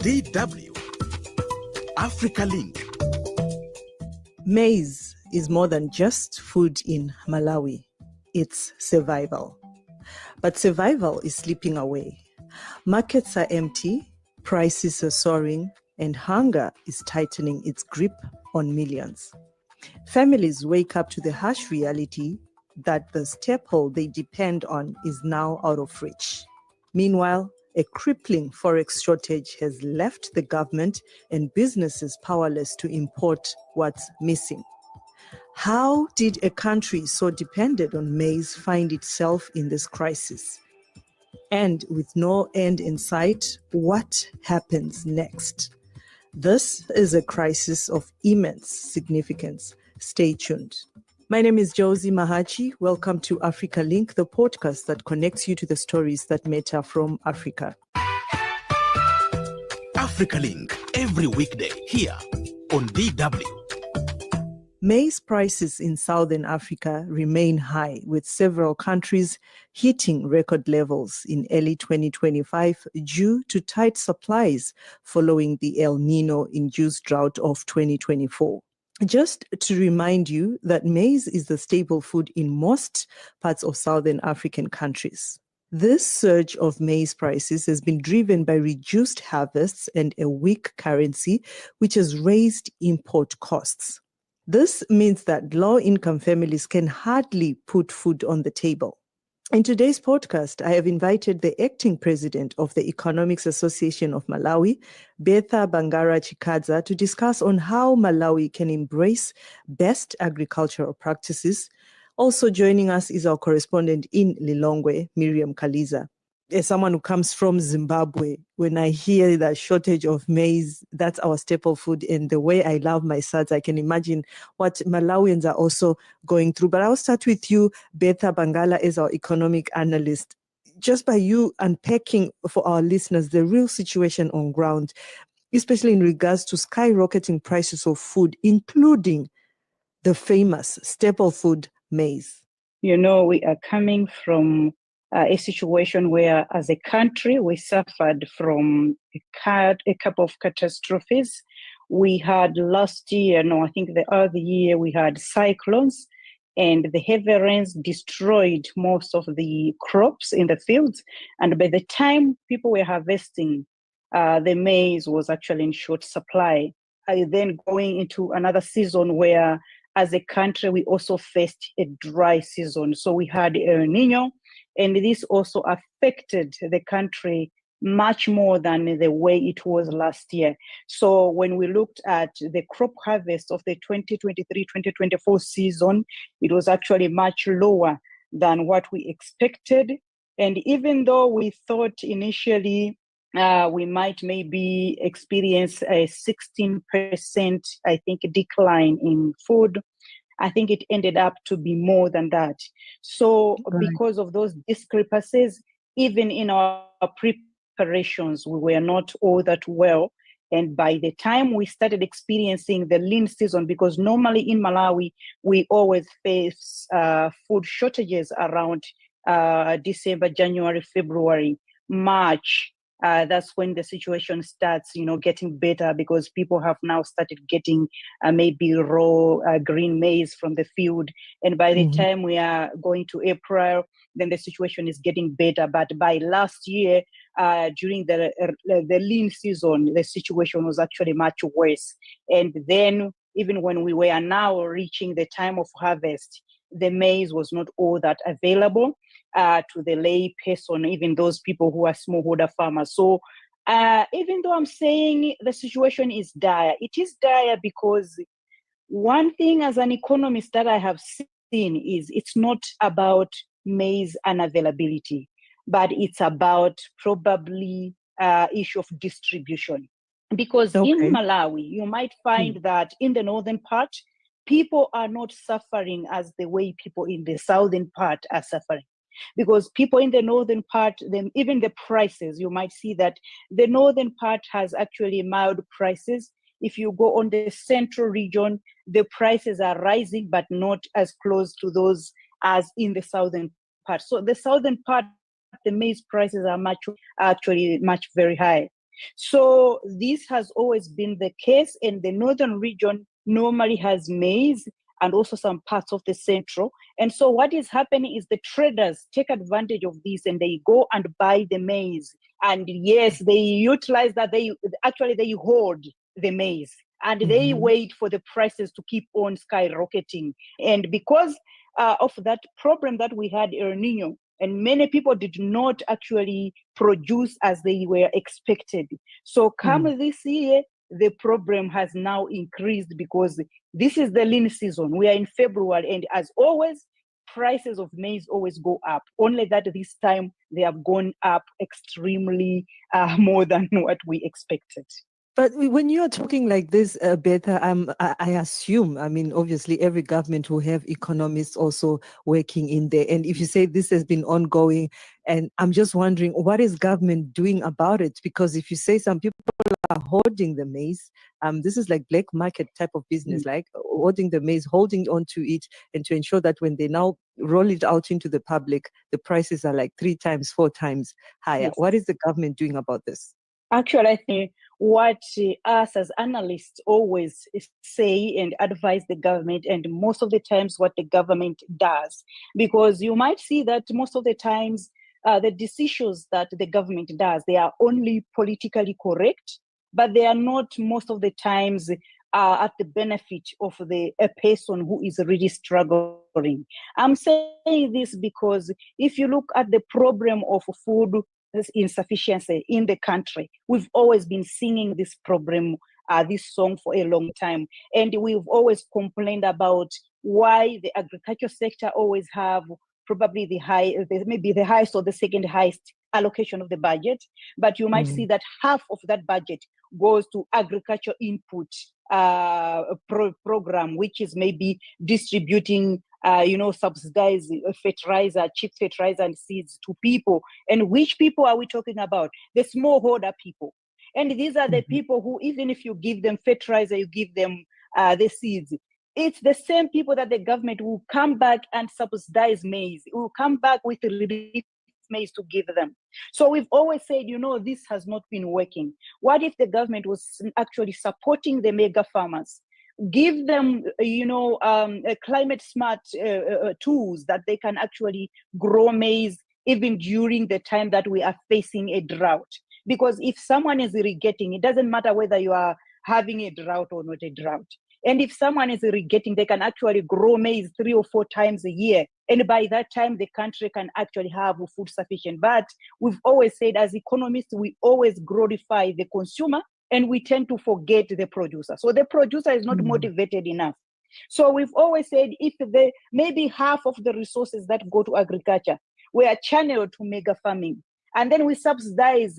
DW Africa Link. Maize is more than just food in Malawi. It's survival. But survival is slipping away. Markets are empty, prices are soaring, and hunger is tightening its grip on millions. Families wake up to the harsh reality that the staple they depend on is now out of reach. Meanwhile, a crippling forex shortage has left the government and businesses powerless to import what's missing. How did a country so dependent on maize find itself in this crisis? And with no end in sight, what happens next? This is a crisis of immense significance. Stay tuned. My name is Josey Mahachi. Welcome to Africa Link, the podcast that connects you to the stories that matter from Africa. Africa Link, every weekday here on DW. Maize prices in Southern Africa remain high, with several countries hitting record levels in early 2025 due to tight supplies following the El Nino-induced drought of 2024. Just to remind you that maize is the staple food in most parts of Southern African countries. This surge of maize prices has been driven by reduced harvests and a weak currency, which has raised import costs. This means that low-income families can hardly put food on the table. In today's podcast, I have invited the acting president of the Economics Association of Malawi, Bertha Bangala to discuss on how Malawi can embrace best agricultural practices. Also joining us is our correspondent in Lilongwe, Mirriam Kaliza. As someone who comes from Zimbabwe, when I hear that shortage of maize, that's our staple food. And the way I love my suds, I can imagine what Malawians are also going through. But I'll start with you, Bertha Bangala, as our economic analyst. Just by you unpacking for our listeners the real situation on ground, especially in regards to skyrocketing prices of food, including the famous staple food, maize. You know, we are coming from a situation where, as a country, we suffered from a couple of catastrophes. We had last year, I think the other year, we had cyclones, and the heavy rains destroyed most of the crops in the fields. And by the time people were harvesting, the maize was actually in short supply. Then going into another season where, as a country, we also faced a dry season. So we had El Nino, and this also affected the country much more than the way it was last year. So when we looked at the crop harvest of the 2023-2024 season, it was actually much lower than what we expected. And even though we thought initially we might maybe experience a 16%, I think, decline in food, I think it ended up to be more than that. So because of those discrepancies, even in our preparations, we were not all that well. And by the time we started experiencing the lean season, because normally in Malawi, we always face food shortages around December, January, February, March. That's when the situation starts, getting better, because people have now started getting maybe raw green maize from the field. And by the time we are going to April, then the situation is getting better. But by last year, during the lean season, the situation was actually much worse. And then even when we were now reaching the time of harvest, the maize was not all that available to the lay person, even those people who are smallholder farmers. So even though I'm saying the situation is dire, it is dire because one thing as an economist that I have seen is it's not about maize unavailability, but it's about probably issue of distribution. Because in Malawi, you might find that in the northern part, people are not suffering as the way people in the southern part are suffering. Because people in the northern part, even the prices, you might see that the northern part has actually mild prices. If you go on the central region, the prices are rising, but not as close to those as in the southern part. So the southern part, the maize prices are much very high. So this has always been the case, and the northern region normally has maize and also some parts of the central. And so what is happening is the traders take advantage of this and they go and buy the maize. And yes, they utilize that, they hold the maize and they wait for the prices to keep on skyrocketing. And because of that problem that we had, El Nino, and many people did not actually produce as they were expected. So come this year, the problem has now increased because this is the lean season. We are in February, and as always, prices of maize always go up. Only that this time they have gone up extremely more than what we expected. But when you are talking like this, Bertha, I assume, I mean, obviously every government will have economists also working in there. And if you say this has been ongoing, and I'm just wondering, what is government doing about it? Because if you say some people are hoarding the maize, this is like black market type of business, like hoarding the maize, holding on to it, and to ensure that when they now roll it out into the public, the prices are like 3 times, 4 times higher. Yes. What is the government doing about this? Actually, I think what us as analysts always say and advise the government, and most of the times what the government does, because you might see that most of the times the decisions that the government does, they are only politically correct, but they are not most of the times at the benefit of a person who is really struggling. I'm saying this because if you look at the problem of food insufficiency in the country, we've always been singing this problem, this song for a long time, and we've always complained about why the agriculture sector always have probably maybe the highest or the second highest allocation of the budget, but you might see that half of that budget goes to agriculture input program, which is maybe distributing subsidized fertilizer, cheap fertilizer and seeds to people. And which people are we talking about? The smallholder people. And these are the people who, even if you give them fertilizer, you give them the seeds, it's the same people that the government will come back and subsidize maize. It will come back with relief maize to give them. So we've always said, this has not been working. What if the government was actually supporting the mega farmers? Give them, climate smart tools that they can actually grow maize even during the time that we are facing a drought. Because if someone is irrigating, it doesn't matter whether you are having a drought or not a drought. And if someone is irrigating, they can actually grow maize 3 or 4 times a year. And by that time, the country can actually have food sufficient. But we've always said, as economists, we always glorify the consumer and we tend to forget the producer. So the producer is not motivated enough. So we've always said, if maybe half of the resources that go to agriculture were channeled to mega farming, and then we subsidize,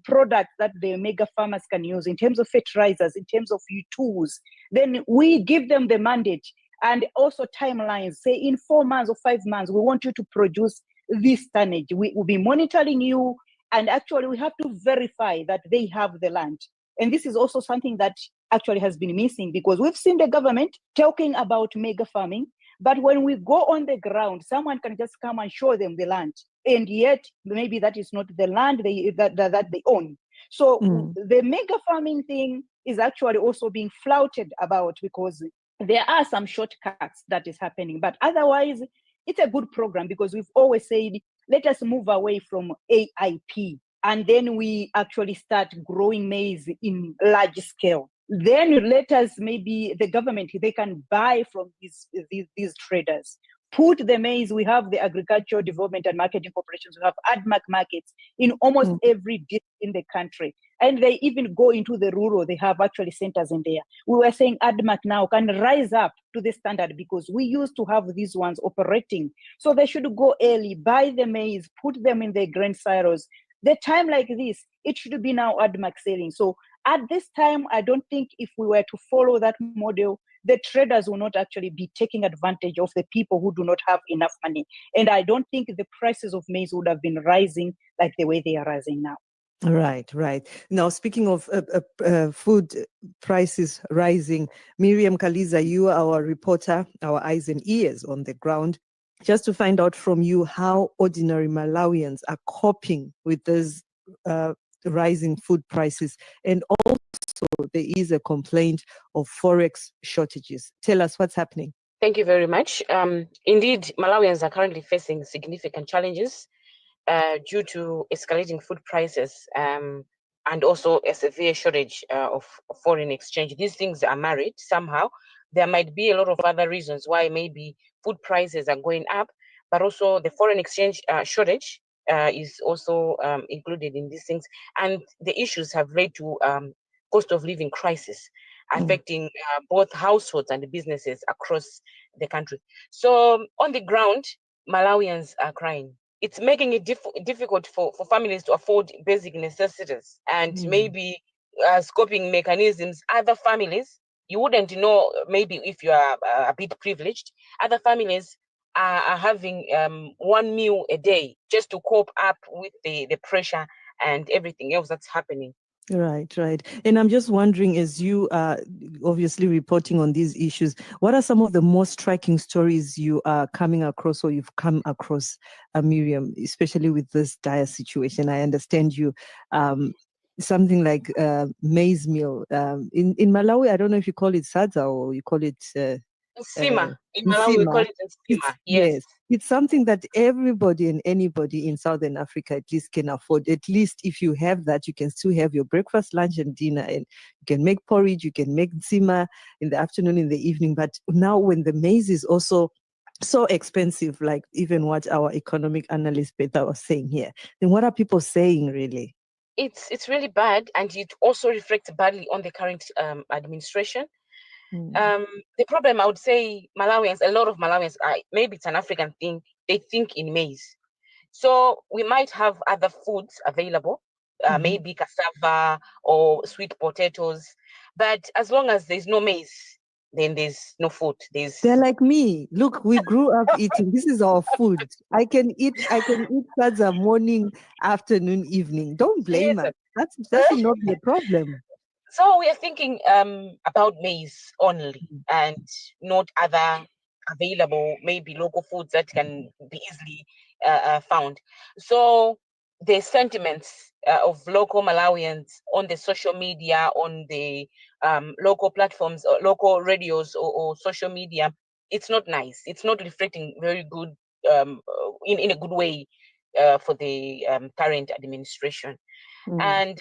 products that the mega farmers can use in terms of fertilizers, in terms of tools, then we give them the mandate and also timelines. Say in 4 months or 5 months, we want you to produce this tonnage. We will be monitoring you. And actually, we have to verify that they have the land. And this is also something that actually has been missing, because we've seen the government talking about mega farming. But when we go on the ground, someone can just come and show them the land. And yet, maybe that is not the land that they own. So the mega farming thing is actually also being flouted about, because there are some shortcuts that is happening. But otherwise, it's a good program, because we've always said, let us move away from AIP. And then we actually start growing maize in large scale. Then let us, maybe the government, they can buy from these traders. Put the maize, we have the Agricultural Development and Marketing Corporations, we have ADMAC markets in almost every district in the country. And they even go into the rural, they have actually centers in there. We were saying ADMAC now can rise up to the standard, because we used to have these ones operating. So they should go early, buy the maize, put them in their grain silos. The time like this, it should be now ADMAC selling. So at this time, I don't think if we were to follow that model, the traders will not actually be taking advantage of the people who do not have enough money. And I don't think the prices of maize would have been rising like the way they are rising now. Right. Now, speaking of food prices rising, Mirriam Kaliza, you are our reporter, our eyes and ears on the ground, just to find out from you how ordinary Malawians are coping with this rising food prices. And also, there is a complaint of forex shortages. Tell us what's happening. Thank you very much. Indeed, Malawians are currently facing significant challenges due to escalating food prices and also a severe shortage of foreign exchange. These things are married somehow. There might be a lot of other reasons why maybe food prices are going up, but also the foreign exchange shortage is also included in these things. And the issues have led to cost of living crisis affecting both households and businesses across the country. So on the ground, Malawians are crying. It's making it difficult for families to afford basic necessities and maybe coping mechanisms. Other families, you wouldn't know, maybe if you are a bit privileged, other families are having one meal a day just to cope up with the pressure and everything else that's happening. Right. And I'm just wondering, as you are obviously reporting on these issues, what are some of the most striking stories you are coming across or you've come across, Mirriam, especially with this dire situation? I understand you, something like maize meal. In Malawi, I don't know if you call it sadza or you call it... Nsima. In Malawi, we call it nsima. Yes. It's something that everybody and anybody in Southern Africa at least can afford. At least if you have that, you can still have your breakfast, lunch, and dinner. And you can make porridge, you can make nsima in the afternoon, in the evening. But now when the maize is also so expensive, like even what our economic analyst Bertha was saying here, then what are people saying really? It's really bad, and it also reflects badly on the current administration. The problem, I would say, Malawians, a lot of Malawians, maybe it's an African thing, they think in maize. So we might have other foods available, maybe cassava or sweet potatoes, but as long as there's no maize, then there's no food. They're like me. Look, we grew up eating. This is our food. I can eat sadza morning, afternoon, evening. Don't blame us. That should not be a problem. So we are thinking about maize only and not other available, maybe local foods that can be easily found. So the sentiments of local Malawians on the social media, on the local platforms, or local radios or social media, it's not nice. It's not reflecting very good in a good way for the current administration. And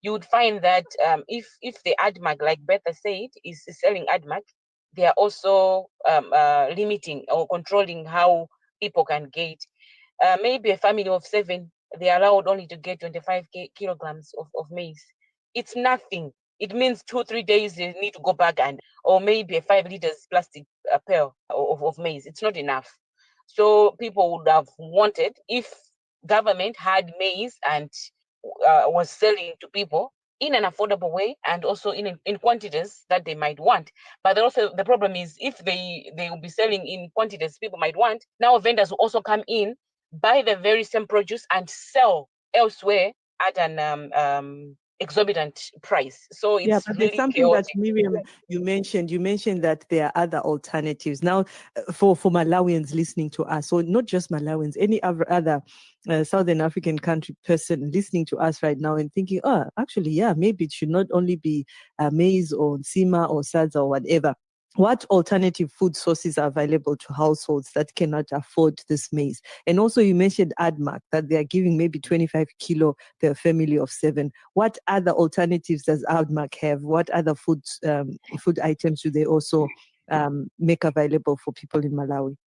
you would find that if the ADMAC, like Bertha said, is selling ADMAC, they are also limiting or controlling how people can get. Maybe a family of 7, they are allowed only to get 25 kilograms of maize. It's nothing. It means 2-3 days they need to go back or maybe a 5 liters plastic pail of maize. It's not enough. So people would have wanted, if government had maize and was selling to people in an affordable way and also in quantities that they might want. But also the problem is, if they will be selling in quantities people might want, now vendors will also come in, buy the very same produce and sell elsewhere at an exorbitant price. So it's but really there's something chaotic. that Mirriam, you mentioned that there are other alternatives now for Malawians listening to us, or not just Malawians, any other Southern African country person listening to us right now and thinking, actually, maybe it should not only be maize or nsima or sadza or whatever. What alternative food sources are available to households that cannot afford this maize? And also you mentioned ADMAC, that they are giving maybe 25 kilo per family of 7. What other alternatives does ADMAC have? What other food items do they also make available for people in Malawi?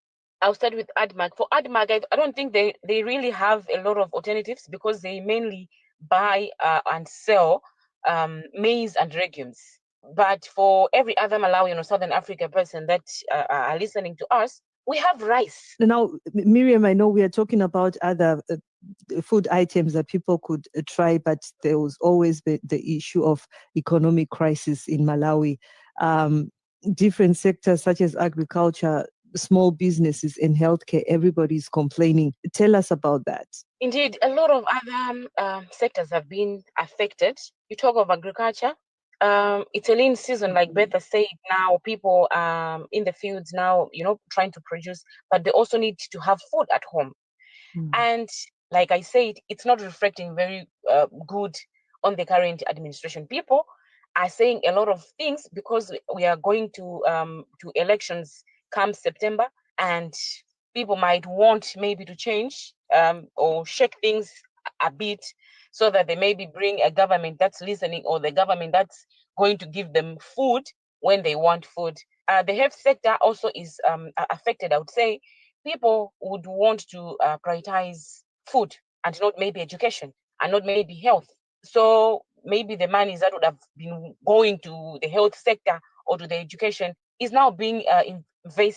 I'll start with ADMAC. For ADMAC, I don't think they really have a lot of alternatives, because they mainly buy and sell maize and legumes. But for every other Malawian or Southern Africa person that are listening to us, we have rice. Now, Mirriam, I know we are talking about other food items that people could try, but there was always the issue of economic crisis in Malawi. Different sectors such as agriculture, small businesses, and healthcare, everybody's complaining. Tell us about that. Indeed, a lot of other sectors have been affected. You talk of agriculture. It's a lean season, like Bertha said. Now people in the fields now, trying to produce, but they also need to have food at home. And like I said, it's not reflecting very good on the current administration. People are saying a lot of things because we are going to elections come September, and people might want maybe to change or shake things a bit so that they maybe bring a government that's listening, or the government that's going to give them food when they want food. The health sector also is affected. I would say people would want to prioritize food and not maybe education and not maybe health. So maybe the monies that would have been going to the health sector or to the education is now being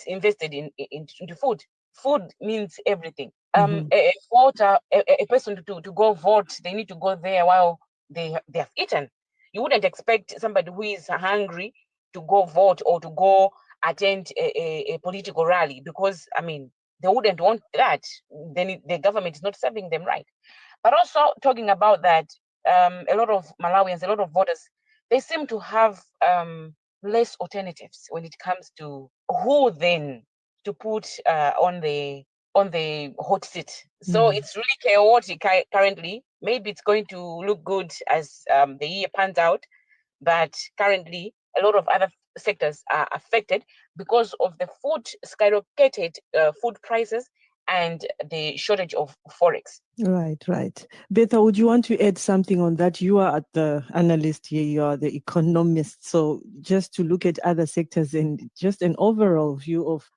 invested into food. Food means everything. A voter, a person to go vote, they need to go there while they have eaten. You wouldn't expect somebody who is hungry to go vote or to go attend a political rally, because I mean they wouldn't want that. Then the government is not serving them right. But also talking about that, a lot of Malawians, a lot of voters, they seem to have less alternatives when it comes to who then to put on the hot seat. So it's really chaotic currently. Maybe it's going to look good as the year pans out, but currently a lot of other sectors are affected because of the food skyrocketed food prices and the shortage of forex. Right. Bertha, would you want to add something on that? You are at the analyst here, you are the economist. So just to look at other sectors and just an overall view of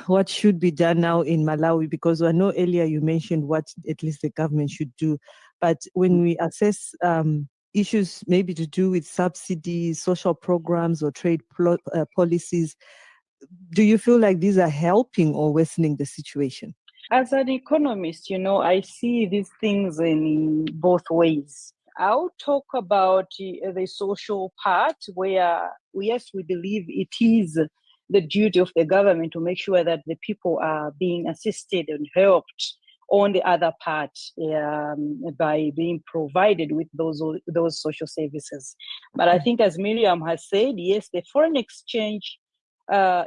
what should be done now in Malawi, because I know earlier you mentioned what at least the government should do. But when we assess issues maybe to do with subsidies, social programs, or trade policies, do you feel like these are helping or worsening the situation? As an economist, I see these things in both ways. I'll talk about the social part where, yes, we believe it is the duty of the government to make sure that the people are being assisted and helped on the other part by being provided with those social services. But I think, as Mirriam has said, yes, the foreign exchange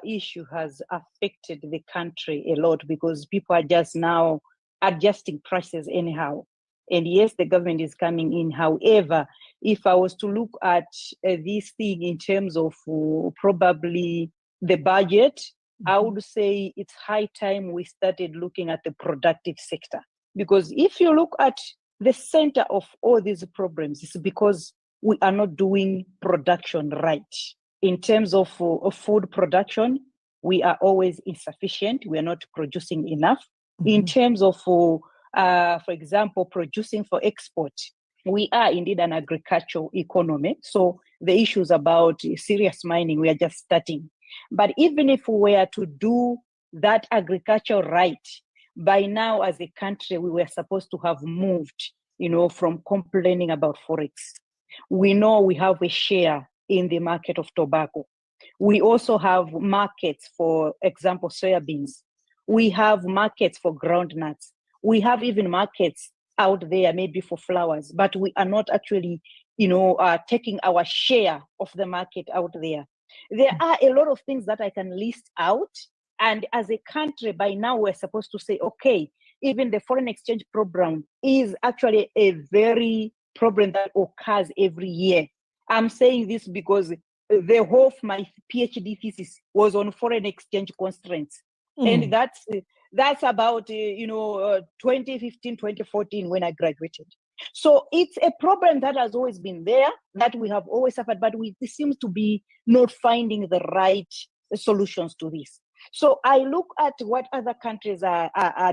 issue has affected the country a lot because people are just now adjusting prices anyhow. And yes, the government is coming in. However, if I was to look at this thing in terms of probably the budget, I would say it's high time we started looking at the productive sector. Because if you look at the center of all these problems, it's because we are not doing production right. In terms of food production, we are always insufficient. We are not producing enough. In terms of, for example, producing for export, we are indeed an agricultural economy. So the issues about serious mining, we are just starting. But even if we were to do that agriculture right, by now as a country, we were supposed to have moved, from complaining about forex. We know we have a share in the market of tobacco. We also have markets, for example, soybeans. We have markets for groundnuts. We have even markets out there maybe for flowers, but we are not actually, taking our share of the market out there. There are a lot of things that I can list out. And as a country, by now, we're supposed to say, okay, even the foreign exchange program is actually a very problem that occurs every year. I'm saying this because the whole of my PhD thesis was on foreign exchange constraints. And that's about 2015, 2014 when I graduated. So it's a problem that has always been there, that we have always suffered, but we seem to be not finding the right solutions to this. So I look at what other countries are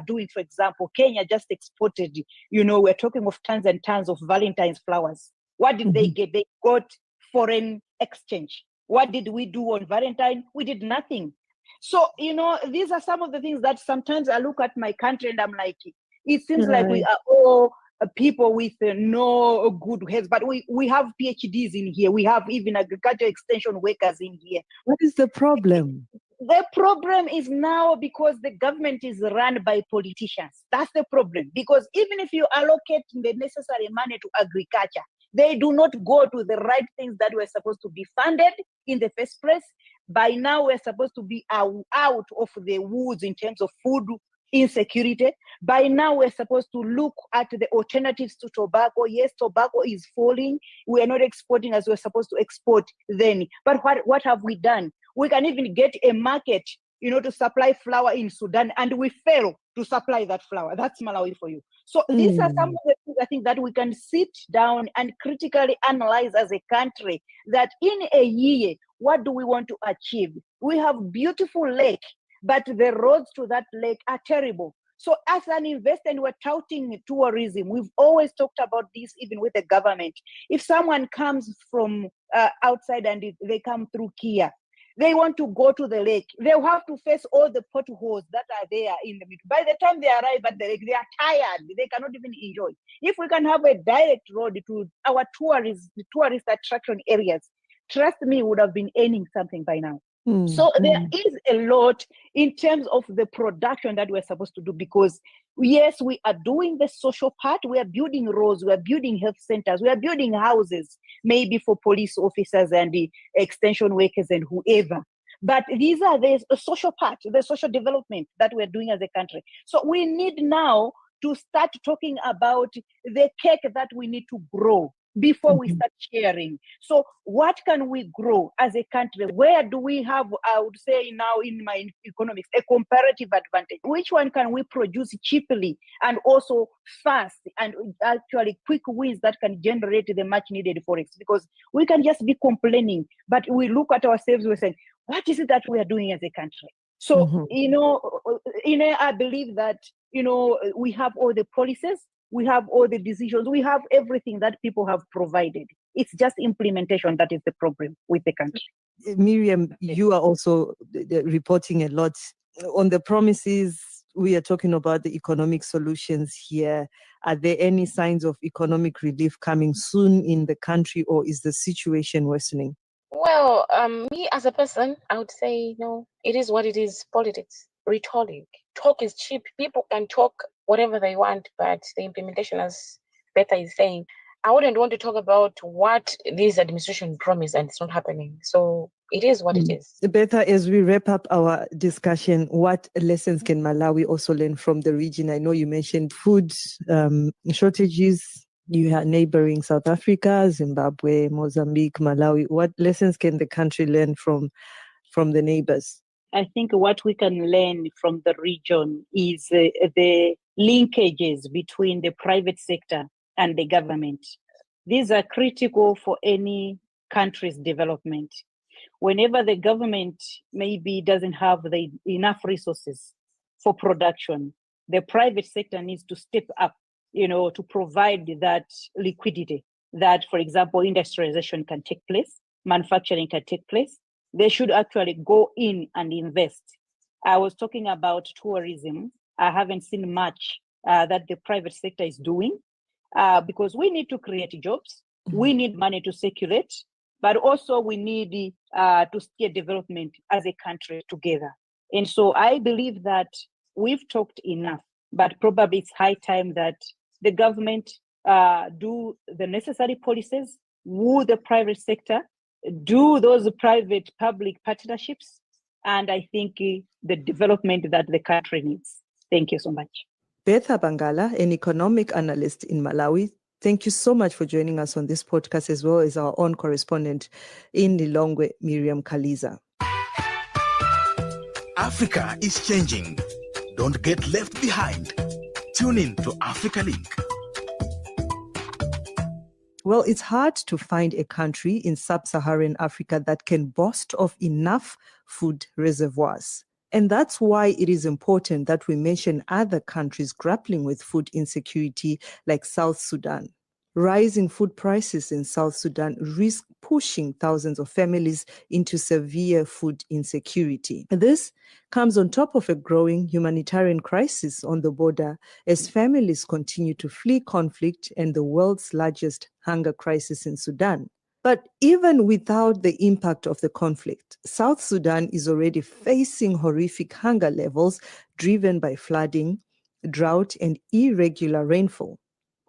doing. For example, Kenya just exported, we're talking of tons and tons of Valentine's flowers. What did they get? They got foreign exchange. What did we do on Valentine? We did nothing. So, these are some of the things that sometimes I look at my country and I'm like, it seems like we are all people with no good heads, but we have PhDs in here. We have even agriculture extension workers in here. What is the problem? The problem is now because the government is run by politicians. That's the problem. Because even if you allocate the necessary money to agriculture, they do not go to the right things that were supposed to be funded in the first place. By now, we're supposed to be out of the woods in terms of food insecurity. By now, we're supposed to look at the alternatives to tobacco. Yes, tobacco is falling. We are not exporting as we're supposed to export then. But what have we done? We can even get a market, to supply flour in Sudan, and we fail to supply that flour. That's Malawi for you. So these are some of the things I think that we can sit down and critically analyze as a country, that in a year, what do we want to achieve? We have beautiful lake, but the roads to that lake are terrible. So as an investor, and we're touting tourism, we've always talked about this even with the government. If someone comes from outside and they come through Kia, they want to go to the lake, they'll have to face all the potholes that are there in the middle. By the time they arrive at the lake, they are tired. They cannot even enjoy. If we can have a direct road to our tourist attraction areas, trust me, we would have been earning something by now. So there is a lot in terms of the production that we're supposed to do, because yes, we are doing the social part. We are building roads, we are building health centers, we are building houses, maybe for police officers and the extension workers and whoever. But these are the social part, the social development that we're doing as a country. So we need now to start talking about the cake that we need to grow before we start sharing. So what can we grow as a country? Where do we have, I would say now in my economics, a comparative advantage? Which one can we produce cheaply and also fast, and actually quick wins that can generate the much needed forex? Because we can just be complaining, but we look at ourselves, we're saying, what is it that we are doing as a country? So, I believe that, we have all the policies, we have all the decisions, we have everything that people have provided. It's just implementation that is the problem with the country. Mirriam, you are also reporting a lot on the promises. We are talking about the economic solutions here. Are there any signs of economic relief coming soon in the country, or is the situation worsening? Well, me as a person, I would say, no, it is what it is. Politics, rhetoric. Talk is cheap. People can talk whatever they want, but the implementation, as Bertha is saying, I wouldn't want to talk about what this administration promised and it's not happening. So it is what it is. Bertha, as we wrap up our discussion, what lessons can Malawi also learn from the region? I know you mentioned food shortages. You have neighboring South Africa, Zimbabwe, Mozambique, Malawi. What lessons can the country learn from the neighbors? I think what we can learn from the region is the linkages between the private sector and the government. These are critical for any country's development. Whenever the government maybe doesn't have enough resources for production, the private sector needs to step up, to provide that liquidity that, for example, industrialization can take place, manufacturing can take place. They should actually go in and invest. I was talking about tourism. I haven't seen much that the private sector is doing because we need to create jobs. We need money to circulate, but also we need to steer development as a country together. And so I believe that we've talked enough, but probably it's high time that the government do the necessary policies, woo the private sector, do those private-public partnerships, and I think the development that the country needs. Thank you so much. Bertha Bangala, an economic analyst in Malawi, thank you so much for joining us on this podcast, as well as our own correspondent in Lilongwe, Mirriam Kaliza. Africa is changing. Don't get left behind. Tune in to Africa Link. Well, it's hard to find a country in sub-Saharan Africa that can boast of enough food reservoirs. And that's why it is important that we mention other countries grappling with food insecurity, like South Sudan. Rising food prices in South Sudan risk pushing thousands of families into severe food insecurity. This comes on top of a growing humanitarian crisis on the border as families continue to flee conflict and the world's largest hunger crisis in Sudan. But even without the impact of the conflict, South Sudan is already facing horrific hunger levels driven by flooding, drought, and irregular rainfall.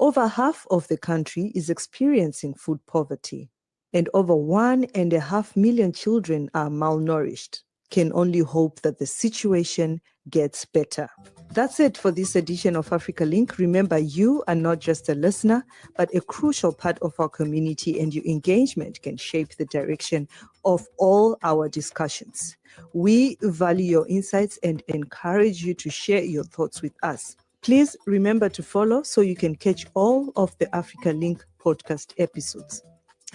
Over half of the country is experiencing food poverty, and over 1.5 million children are malnourished. can only hope that the situation gets better. That's it for this edition of Africa Link. Remember, you are not just a listener, but a crucial part of our community, and your engagement can shape the direction of all our discussions. We value your insights and encourage you to share your thoughts with us. Please remember to follow so you can catch all of the Africa Link podcast episodes.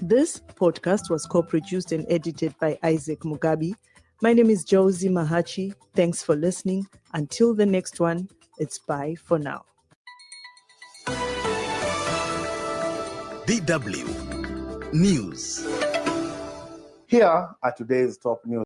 This podcast was co-produced and edited by Isaac Mugabi. My name is Josey Mahachi. Thanks for listening. Until the next one, it's bye for now. DW News. Here are today's top news.